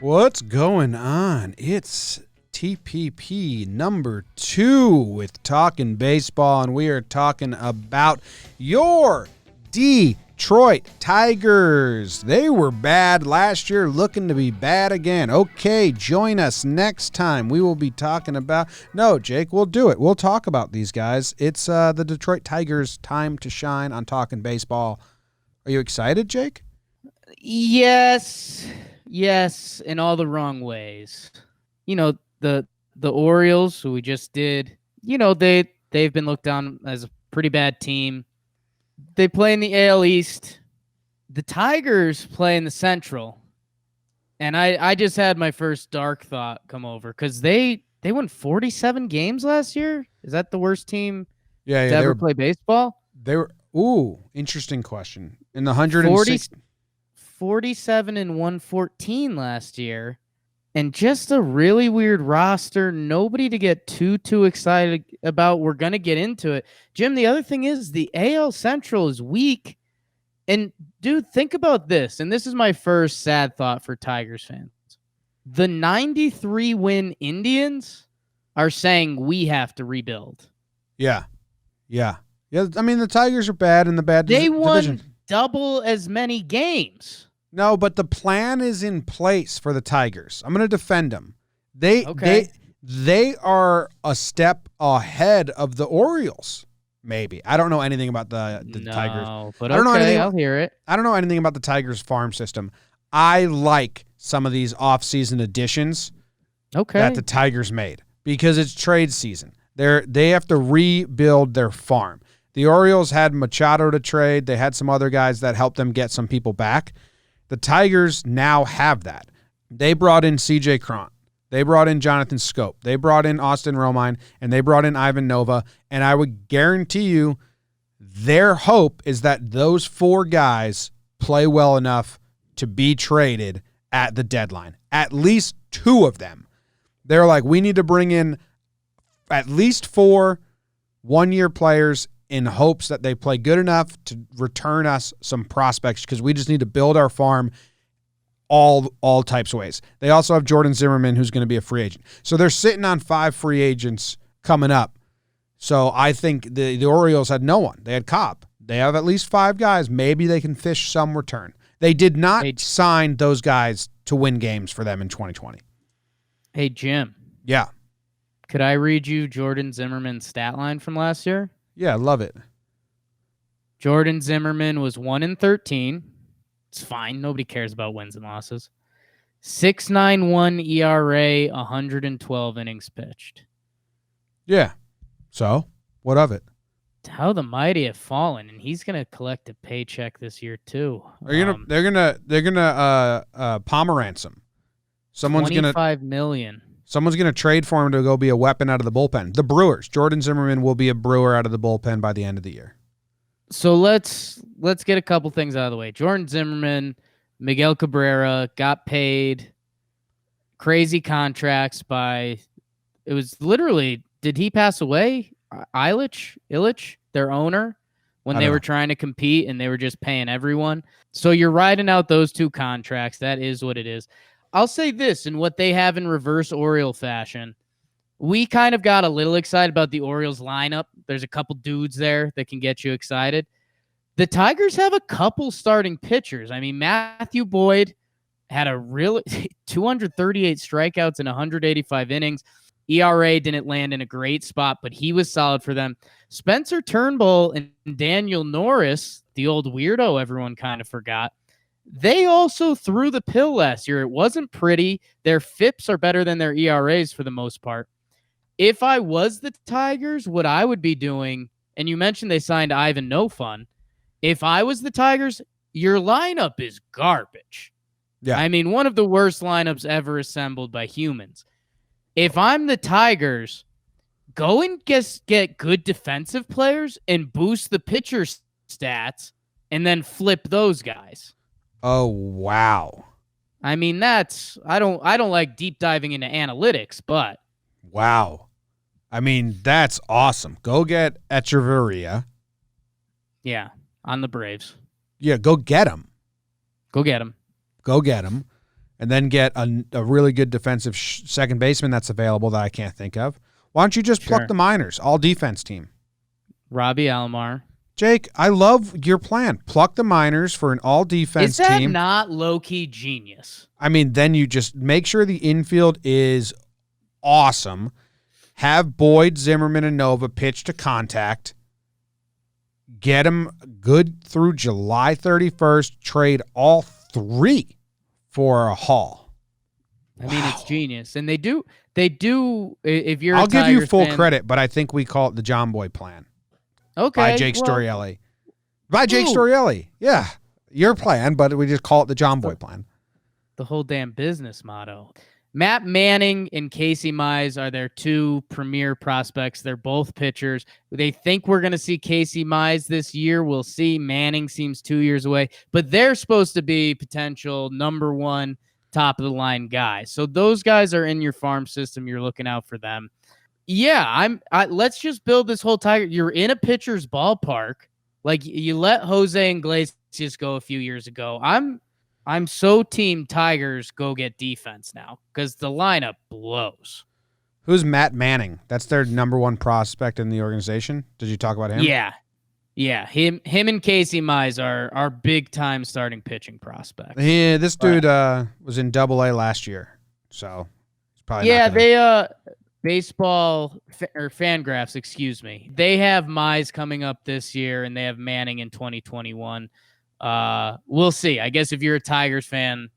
What's going on? It's TPP number 2 with Talkin Baseball, and we are talking about your Detroit Tigers. They were bad last year, looking to be bad again. Okay, join us next time. We will be talking about... No, Jake, we'll do it. We'll talk about these guys. It's the Detroit Tigers' time to shine on Talkin Baseball. Are you excited, Jake? Yes, in all the wrong ways. You know, the Orioles, who we just did, they've been looked down as a pretty bad team. They play in the AL East. The Tigers play in the Central. And I just had my first dark thought come over because they won 47 games last year. Is that the worst team to ever play baseball? They were. Ooh, interesting question. In the 106... 47 and 114 last year, and just a really weird roster. Nobody to get too excited about. We're going to get into it. Jim, the other thing is the AL Central is weak. And dude, think about this. And this is my first sad thought for Tigers fans. The 93-win Indians are saying we have to rebuild. Yeah. I mean, the Tigers are bad in the bad division. They won double as many games. No, but the plan is in place for the Tigers. I'm going to defend them. They are a step ahead of the Orioles. Maybe. I don't know anything about the Tigers. But I'll hear it. I don't know anything about the Tigers farm system. I like some of these off-season additions that the Tigers made because it's trade season. They have to rebuild their farm. The Orioles had Machado to trade. They had some other guys that helped them get some people back. The Tigers now have that. They brought in C.J. Cron. They brought in Jonathan Scope. They brought in Austin Romine, and they brought in Ivan Nova. And I would guarantee you their hope is that those 4 guys play well enough to be traded at the deadline. At least 2 of them. They're like, we need to bring in at least 4 one-year players in hopes that they play good enough to return us some prospects because we just need to build our farm all types of ways. They also have Jordan Zimmerman, who's going to be a free agent. So they're sitting on 5 free agents coming up. So I think the Orioles had no one. They had Cobb. They have at least 5 guys. Maybe they can fish some return. They did not sign those guys to win games for them in 2020. Hey, Jim. Yeah. Could I read you Jordan Zimmerman's stat line from last year? Yeah, love it. Jordan Zimmerman was 1-13. It's fine. Nobody cares about wins and losses. 6.91 ERA, 112 innings pitched. Yeah. So, what of it? How the mighty have fallen, and he's gonna collect a paycheck this year too. They're gonna Pomerantz him. Someone's $25 million. Someone's going to trade for him to go be a weapon out of the bullpen. The Brewers. Jordan Zimmerman will be a Brewer out of the bullpen by the end of the year. So let's get a couple things out of the way. Jordan Zimmerman, Miguel Cabrera got paid crazy contracts by, it was literally, did he pass away? Illich, their owner, when they were trying to compete and they were just paying everyone. So you're riding out those 2 contracts. That is what it is. I'll say this, in what they have in reverse Oriole fashion, we kind of got a little excited about the Orioles lineup. There's a couple dudes there that can get you excited. The Tigers have a couple starting pitchers. I mean, Matthew Boyd had a real 238 strikeouts in 185 innings. ERA didn't land in a great spot, but he was solid for them. Spencer Turnbull and Daniel Norris, the old weirdo everyone kind of forgot, they also threw the pill last year. It wasn't pretty. Their FIPs are better than their ERAs for the most part. If I was the Tigers, what I would be doing, and you mentioned they signed Ivan No Fun. If I was the Tigers, your lineup is garbage. Yeah. I mean, one of the worst lineups ever assembled by humans. If I'm the Tigers, go and get good defensive players and boost the pitcher stats and then flip those guys. Oh, wow. I mean, I don't like deep diving into analytics, but wow. I mean, that's awesome. Go get Echeverria. Yeah, on the Braves. Yeah, go get him. Go get him. Go get him. and then get a really good defensive second baseman that's available that I can't think of. Why don't you just pluck the minors, all defense team? Robbie Alomar. Jake, I love your plan. Pluck the minors for an all defense team. Is that not low-key genius? I mean, then you just make sure the infield is awesome. Have Boyd, Zimmerman, and Nova pitch to contact. Get them good through July 31st. Trade all three for a haul. I mean, it's genius. And they do, if you're I'll give you full credit, but I think we call it the JOMBOY plan. Okay. By Jake Storielli. By Jake Storielli. Yeah. Your plan, but we just call it the JOMBOY plan. The whole damn business motto. Matt Manning and Casey Mize are their two premier prospects. They're both pitchers. They think we're going to see Casey Mize this year. We'll see. Manning seems 2 years away, but they're supposed to be potential number one top of the line guys. So those guys are in your farm system. You're looking out for them. Yeah, let's just build this whole Tiger. You're in a pitcher's ballpark. Like you let Jose Iglesias go a few years ago. I'm so team Tigers go get defense now because the lineup blows. Who's Matt Manning? That's their number one prospect in the organization. Did you talk about him? Yeah. Him and Casey Mize are big time starting pitching prospects. Yeah, this dude was in AA last year, so it's probably not gonna... Baseball or Fangraphs, excuse me. They have Mize coming up this year, and they have Manning in 2021. We'll see. I guess if you're a Tigers fan,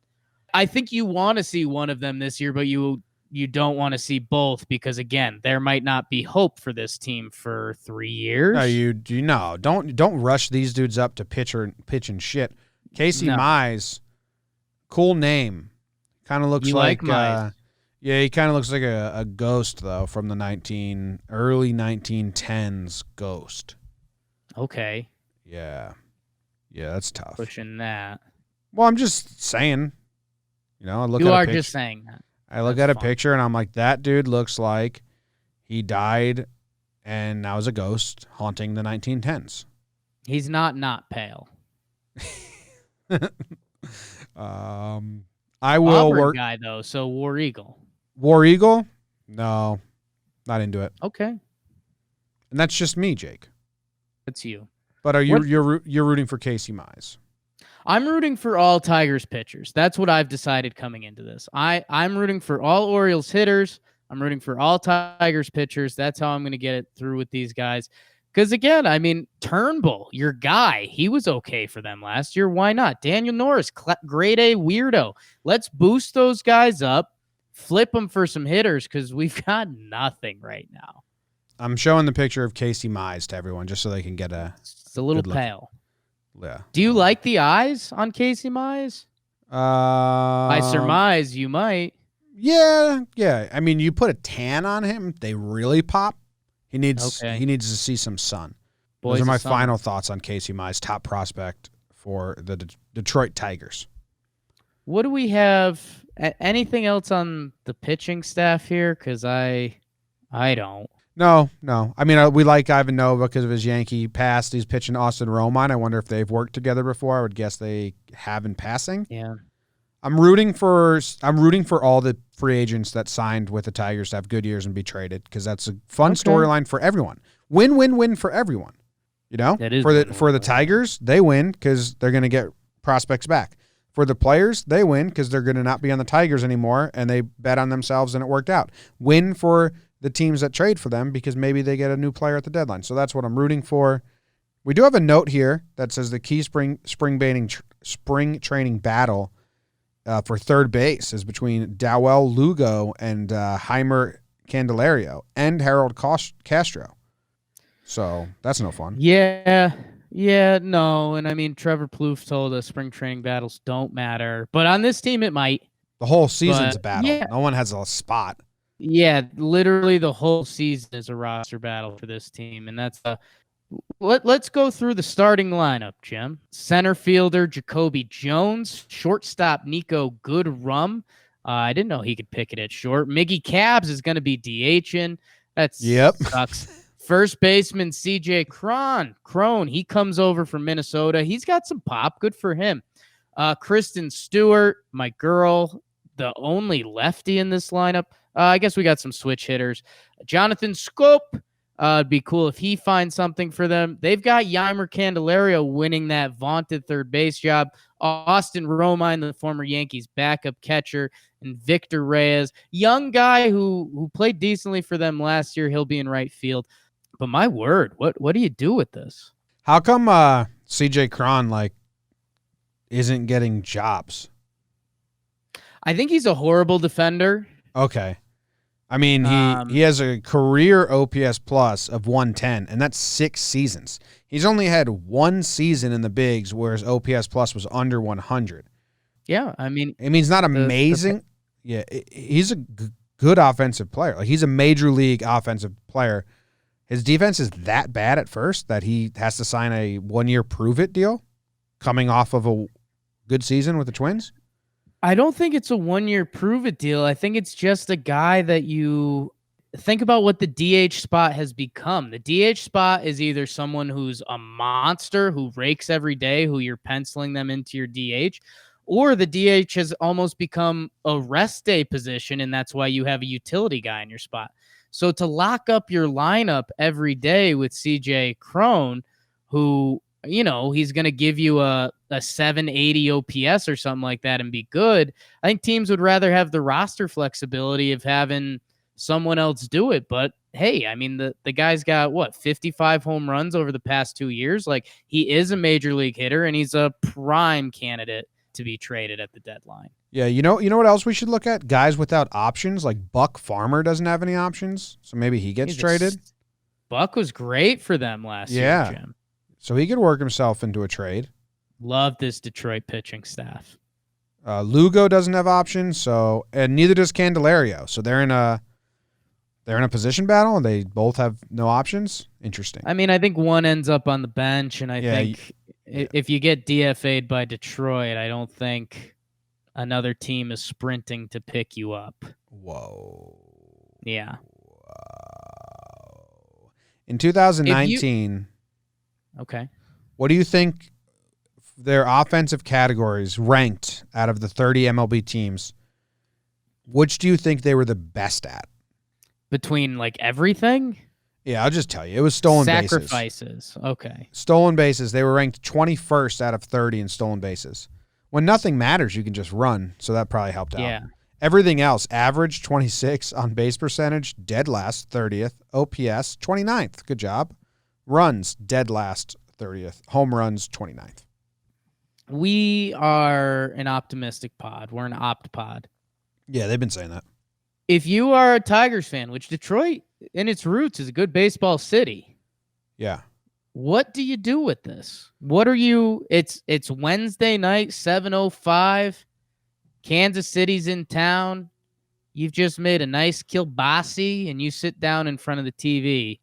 I think you want to see one of them this year, but you don't want to see both because again, there might not be hope for this team for 3 years. No, don't rush these dudes up to pitch and shit. Casey Mize, cool name. Kind of looks like he kind of looks like a ghost though from the early 1910s ghost. Okay. Yeah. Yeah, that's tough. Pushing that. Well, I'm just saying. I look at a picture. You are just saying that. I look at a picture and I'm like, that dude looks like he died and now is a ghost haunting the 1910s. He's not pale. I will Auburn work guy though, so War Eagle. War Eagle? No, not into it. Okay. And that's just me, Jake. That's you. But you're rooting for Casey Mize? I'm rooting for all Tigers pitchers. That's what I've decided coming into this. I'm rooting for all Orioles hitters. I'm rooting for all Tigers pitchers. That's how I'm going to get it through with these guys. Because again, I mean, Turnbull, your guy, he was okay for them last year. Why not? Daniel Norris, grade A weirdo. Let's boost those guys up, flip them for some hitters because we've got nothing right now. I'm showing the picture of Casey Mize to everyone just so they can get It's a little pale. Yeah. Do you like the eyes on Casey Mize? I surmise you might. Yeah. I mean, you put a tan on him, they really pop. He needs to see some sun. Those are my final thoughts on Casey Mize, top prospect for the Detroit Tigers. What do we have? Anything else on the pitching staff here? Because I don't. No. I mean, we like Ivan Nova because of his Yankee past. He's pitching Austin Romine. I wonder if they've worked together before. I would guess they have in passing. Yeah. I'm rooting for all the free agents that signed with the Tigers to have good years and be traded because that's a fun storyline for everyone. Win for everyone. That is for the Tigers, they win because they're going to get prospects back. For the players, they win because they're going to not be on the Tigers anymore, and they bet on themselves and it worked out. Win for the teams that trade for them because maybe they get a new player at the deadline. So that's what I'm rooting for. We do have a note here that says the key spring training battle for third base is between Dowell Lugo and Heimer Candelario and Harold Castro. So that's no fun. Yeah, no. And I mean, Trevor Plouffe told us spring training battles don't matter. But on this team, it might. The whole season's a battle. Yeah. No one has a spot. Yeah, literally the whole season is a roster battle for this team. And that's let's go through the starting lineup, Jim. Center fielder Jacoby Jones, shortstop Nico Goodrum. I didn't know he could pick it at short. Miggy Cabs is going to be DHing. Sucks. First baseman CJ Crone, he comes over from Minnesota. He's got some pop. Good for him. Kristen Stewart, my girl. the only lefty in this lineup. I guess we got some switch hitters. Jonathan Scope. It'd be cool if he finds something for them. They've got Yeimer Candelario winning that vaunted third base job. Austin Romine, the former Yankees backup catcher, and Victor Reyes, young guy who played decently for them last year. He'll be in right field. But my word, what do you do with this? How come CJ Cron isn't getting jobs? I think he's a horrible defender. Okay. I mean, he has a career OPS plus of 110, and that's 6 seasons. He's only had 1 season in the bigs where his OPS plus was under 100. Yeah, I mean, he's not amazing. Yeah, he's a good offensive player. Like, he's a major league offensive player. His defense is that bad at first that he has to sign a 1-year prove-it deal coming off of a good season with the Twins? I don't think it's a 1-year prove-it deal. I think it's just a guy that you think about what the DH spot has become. The DH spot is either someone who's a monster who rakes every day, who you're penciling them into your DH, or the DH has almost become a rest day position, and that's why you have a utility guy in your spot. So to lock up your lineup every day with CJ Cron, who, he's going to give you a 780 OPS or something like that and be good, I think teams would rather have the roster flexibility of having someone else do it. But hey, I mean, the guy's got 55 home runs over the past 2 years. Like, he is a major league hitter, and he's a prime candidate to be traded at the deadline. Yeah, you know what else we should look at? Guys without options, like Buck Farmer doesn't have any options, so maybe he gets traded. Buck was great for them last year, Jim. So he could work himself into a trade. Love this Detroit pitching staff. Lugo doesn't have options, and neither does Candelario. So they're in a position battle, and they both have no options. Interesting. I mean, I think one ends up on the bench, and I think if you get DFA'd by Detroit, I don't think another team is sprinting to pick you up. Whoa. Yeah. Whoa. In 2019, okay. What do you think their offensive categories ranked out of the 30 MLB teams? Which do you think they were the best at? Between everything? Yeah, I'll just tell you. It was stolen bases. Sacrifices. Okay. Stolen bases. They were ranked 21st out of 30 in stolen bases. When nothing matters, you can just run, so that probably helped out. Yeah. Everything else, average 26 on base percentage, dead last 30th, OPS 29th. Good job. Runs, dead last 30th. Home runs, 29th. We are an optimistic pod. We're an opt pod. Yeah, they've been saying that. If you are a Tigers fan, which Detroit in its roots is a good baseball city. Yeah. What do you do with this? What are you? It's Wednesday night, 7:05. Kansas City's in town. You've just made a nice kielbasi, and you sit down in front of the TV.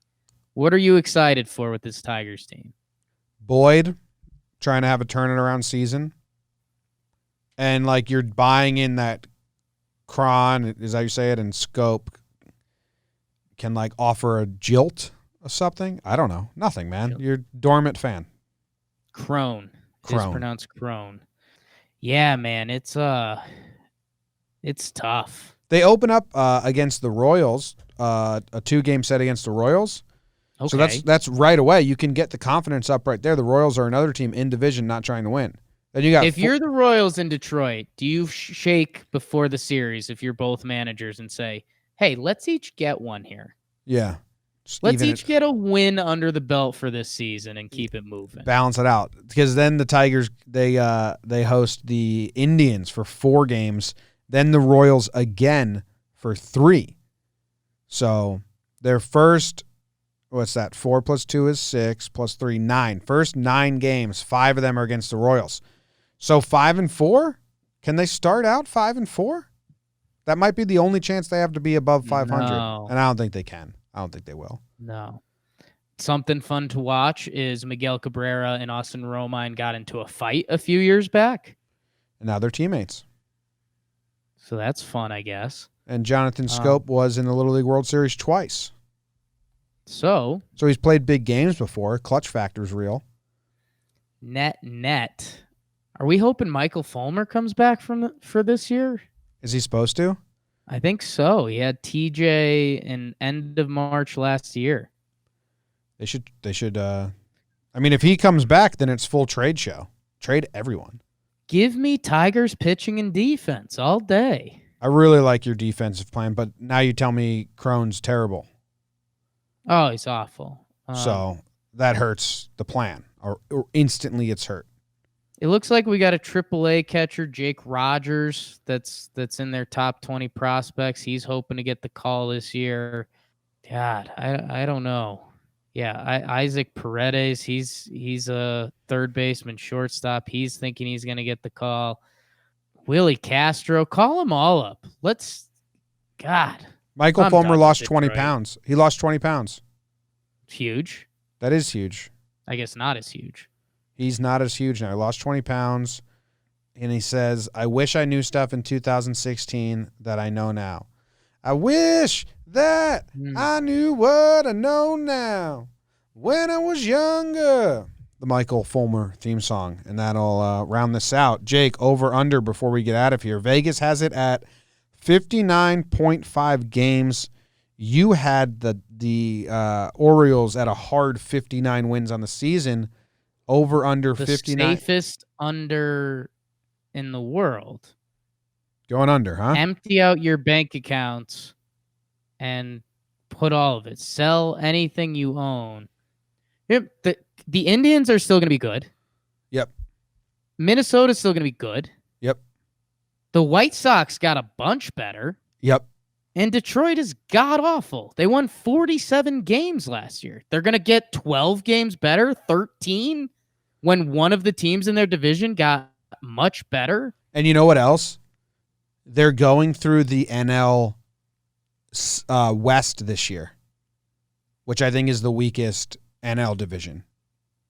What are you excited for with this Tigers team? Boyd trying to have a turnaround season. And you're buying in that Cron, is that how you say it, and Scope can offer a jilt or something. I don't know. Nothing, man. You're a dormant fan. Crone. It's pronounced Crone. Yeah, man. It's tough. They open up against the Royals, a 2-game set against the Royals. Okay. So that's right away. You can get the confidence up right there. The Royals are another team in division not trying to win. Then you got if you're the Royals in Detroit, do you shake before the series if you're both managers and say, hey, let's each get one here? Yeah. Let's each get a win under the belt for this season and keep it moving. Balance it out. Because then the Tigers, they host the Indians for 4 games, then the Royals again for 3. So their first, what's that? 4 plus 2 is 6 plus 3, 9. First 9 games, 5 of them are against the Royals. So 5-4? Can they start out 5-4? That might be the only chance they have to be above 500. No. And I don't think they can. I don't think they will. No. Something fun to watch is Miguel Cabrera and Austin Romine got into a fight a few years back. And now they're teammates. So that's fun, I guess. And Jonathan Scope was in the Little League World Series twice. So he's played big games before. Clutch factor's real. Net. Are we hoping Michael Fulmer comes back for this year? Is he supposed to? I think so. He had TJ in end of March last year. They should. I mean, if he comes back, then it's full trade show. Trade everyone. Give me Tigers pitching and defense all day. I really like your defensive plan, but now you tell me Cron's terrible. Oh, he's awful. So that hurts the plan, or instantly it's hurt. It looks like we got a AAA catcher, Jake Rogers, that's in their top 20 prospects. He's hoping to get the call this year. God, I don't know. Yeah, Isaac Paredes, he's a third baseman, shortstop. He's thinking he's going to get the call. Willie Castro, call them all up. God. Michael Fulmer lost 20 pounds. He lost 20 pounds. Huge. That is huge. I guess not as huge. He's not as huge now. He lost 20 pounds, and he says, I wish I knew stuff in 2016 that I know now. I wish that I knew what I know now when I was younger. The Michael Fulmer theme song, and that'll round this out. Jake, over under before we get out of here. Vegas has it at 59.5 games. You had the Orioles at a hard 59 wins on the season. Over under 59. The safest under in the world. Going under, huh? Empty out your bank accounts and put all of it. Sell anything you own. The Indians are still going to be good. Yep. Minnesota's still going to be good. Yep. The White Sox got a bunch better. Yep. And Detroit is god-awful. They won 47 games last year. They're going to get 12 games better, 13, when one of the teams in their division got much better. And you know what else? They're going through the NL West this year, which I think is the weakest NL division.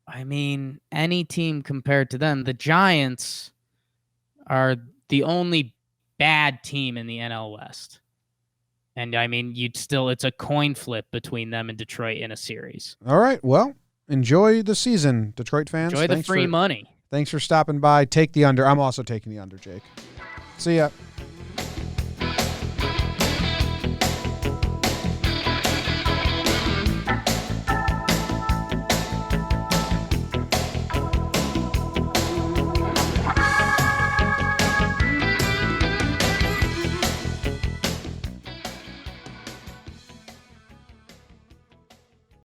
I mean, any team compared to them, the Giants are the only bad team in the NL West. And I mean, it's a coin flip between them and Detroit in a series. All right. Well, enjoy the season, Detroit fans. Enjoy the free money. Thanks for stopping by. Take the under. I'm also taking the under, Jake. See ya.